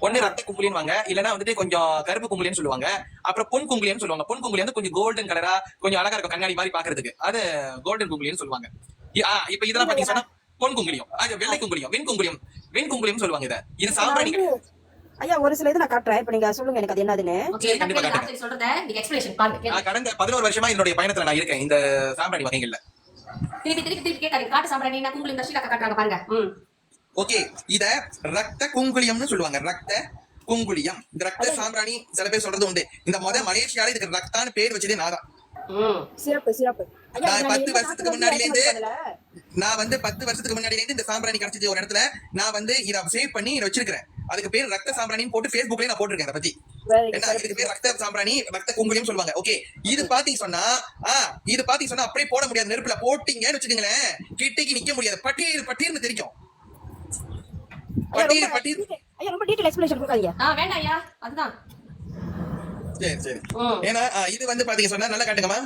ஒண்ணு ரத்த குங்குலின்னு இல்லன்னா வந்துட்டு கொஞ்சம் கருப்பு குங்குலின்னு சொல்லுவாங்க. அப்புறம் பொன் குங்குலின்னு சொல்லுவாங்க. பொன் குங்குலி வந்து கொஞ்சம் கோல்டன் கலரா கொஞ்சம் அழகா இருக்கும், கண்ணாடி மாதிரி பாக்குறதுக்கு. அது கோல்டன் குங்குலின்னு சொல்லுவாங்க. இப்ப இதெல்லாம் பாத்தீங்கன்னா பொன் குங்குலியம், வெள்ளை குங்குலியம், வெண் குங்குலியம், வெண் குங்குலியம் சொல்லுவாங்க. இது சாம்பிராணி. ஐயா ஒரு சில இது நான் காட்டுறேன், இப்ப நீங்க சொல்லுங்க எனக்கு அது என்னதுன்னு. கண்டிப்பா காட்டுறேன். சொல்றத நீங்க எக்ஸ்பிளேஷன் பாருங்க. கடந்த 11 வருஷமா என்னுடைய பயணத்துல நான் இருக்கேன் இந்த சாம்பிராணி வகைகள்ல. திருப்பி கேட்காதீங்க. காட்டு சாம்பிராணி என்ன குங்குலியம் தர்ஷிகா காட்டுறாங்க பாருங்க. ஓகே, இத ரத்த குங்குலியம்னு சொல்லுவாங்க. ரத்த குங்குலியம், ரத்த சாம்பிராணி சில பேர் சொல்றது உண்டு. இந்த மலேசியால இதுக்கு ரத்தான்னு பேர் வச்சதே நான் தான். சிறப்பு சிறப்பு. நான் 10 வருஷத்துக்கு முன்னாடில இருந்து இந்த சாம்பிராணி கிடைச்சது ஒரு இடத்துல. நான் வந்து இத சேவ் பண்ணி இத வச்சிருக்கேன். அதுக்கு பேர் ரத்த சாம்பிராணின்னு போட்டு Facebookல நான் போட்டுருக்கேன். அத பத்தி என்ன, இதுக்கு பேர் ரத்த சாம்பிராணி, ரத்த குங்குலியம் சொல்லுவாங்க. ஓகே, இது பாத்தீங்க சொன்னா அப்படியே போட முடியாது. நெருப்புல போட்டீங்கன்னு வச்சுக்கீங்களேன், கிட்டிக்கு நிக்க முடியாது. பட்டீர்னு தெரியும். பட்டீர். ஐயா ரொம்ப டீடைல் எக்ஸ்பிளேஷன் கொடுக்காதீங்க. வேண்டாம் ஐயா, அதுதான். சரி. ஏன்னா இது வந்து பாத்தீங்க சொன்னா நல்லா காட்டுங்கம்மா.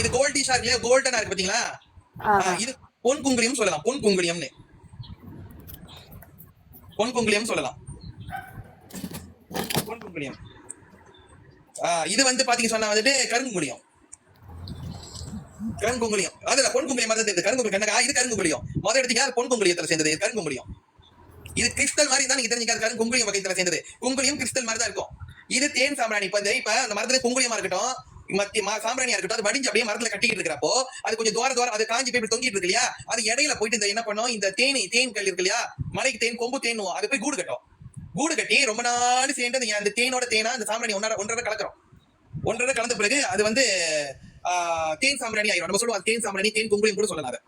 இது கோல்டிஷா இருக்கு, கோல்டனா இருக்கு பாத்தீங்களா? இது பொன் குங்குலியம் சொல்லலாம். பொன் குங்குலியம்னு பொன் குங்குலியம் சொல்லலாம். பொன் குங்குலியம். இது வந்து பாத்தீங்க சொன்னா வந்துட்டு கருங்குங்குலியம். கருங்குங்குலியம் அதுல பொன் குங்குலியம் மாதிரி தெரியுது. கருங்குங்குலியம் இது கருங்குங்குலியம். முதல் எடுத்தீங்கன்னா பொன் குங்குலியத்துல சேர்ந்தது கருங்குங்குலியம். இது கிறிஸ்டல் மாதிரி தான் நீங்க தெரிஞ்சுக்காது. கருங்குங்குலியம் வகையத்துல சேர்ந்தது. குங்குலியம் கிறிஸ்டல் மாதிரி தான் இருக்கும். இது தேன் சாம்பிராணி. இப்ப அந்த மரத்துல குங்குலியமா இருக்கட்டும், சாம்பிராணியா இருக்கட்டும், அது வடிஞ்சு அப்படியே மரத்துல கட்டிக்கிட்டு இருக்கிறப்போ அது கொஞ்சம் தூரம் அது காஞ்சி போய் தொங்கிட்டு இருக்கு இல்லையா? அது இடையில போயிட்டு இந்த என்ன பண்ணும், இந்த தேன் கல் இருக்கு இல்லையா, மலைக்கு தேன், கொம்பு தேன், அது போய் கூடு கட்டி ரொம்ப நாள் சேர்ந்து அந்த தேனோட தேனா அந்த சாம்பிராணி ஒன்றரை கலக்கிறோம். ஒன்றரை கலந்த பிறகு அது வந்து தேன் சாம்பிராணி ஆயிரும். நம்ம சொல்லுவோம் தேன் சாம்பிராணி, தேன் குங்குலியம் கூட சொல்லலாம்.